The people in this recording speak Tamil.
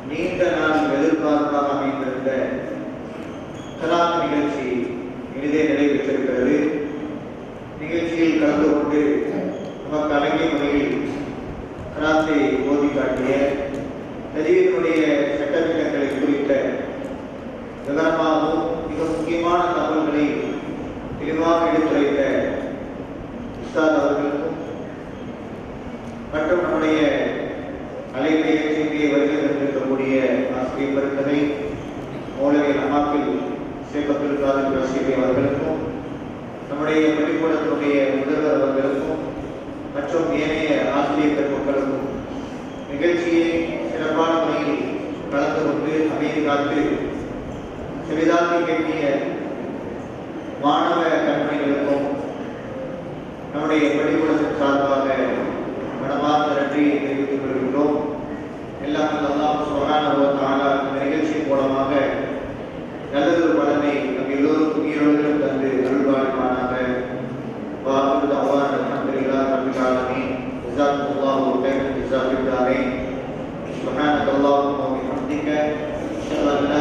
நீண்ட நாள் எதிர்பார்ப்பாக அமைந்திருந்த கலாம் நிகழ்ச்சி இனிதே நிறைவேற்றிருக்கிறது. நிகழ்ச்சியில் கலந்து கொண்டு நமக்கு அடங்கிய முறையில் கராத்தை ஓதி காட்டிய நதியினுடைய சட்டத்திட்டங்களை குறித்த விவரமாகவும் மிக முக்கியமான தகவல்களை தெளிவாக எடுத்துரைத்த உஸ்தாத் அவர்களுக்கும் மற்றும் நம்முடைய அலைவெளி நிகழ்ச்சியை வருகை தந்திருக்கக்கூடிய ஆசிரியர் பெருந்தகை மௌலவி அமாக்கில் ஷேக் அப்துல் காதிர் ரஷீத் அவர்களுக்கும் நம்முடைய பள்ளிக்கூடத்தினுடைய முதல்வர் அவர்களுக்கும் மற்றும் ஏனைய ஆசிரியர் பெருமக்களுக்கும் நிகழ்ச்சியை சிறப்பான முறையில் கலந்து கொண்டு அமைதி காத்து செவிதாக்கி கேட்டிய மாணவ கண்மணிகளுக்கும் நம்முடைய பள்ளிக்கூடத்தின் சார்பாக மனமார்ந்த நன்றியை தெரிவித்துக் கொள்கின்றோம். எல்லாம் அல்லாஹ் சுப்ஹானஹு வ தஆலா இந்த நிகழ்ச்சியின் மூலமாக நல்லதொரு பலனை நம் எல்லோருக்கும் ஈரோடுகளும் தந்து அருள்வாழ்வானாக. வாஹிரு தஅவானா அல்ஹம்துலில்லாஹி ரப்பில் ஆலமீன். ஜஸாக்குமுல்லாஹு கைரன் ஜஸாஃபில் தாரீன். சுப்ஹானக அல்லாஹும்ம வ பிஹம்திக அஷ்ஹது அன் லா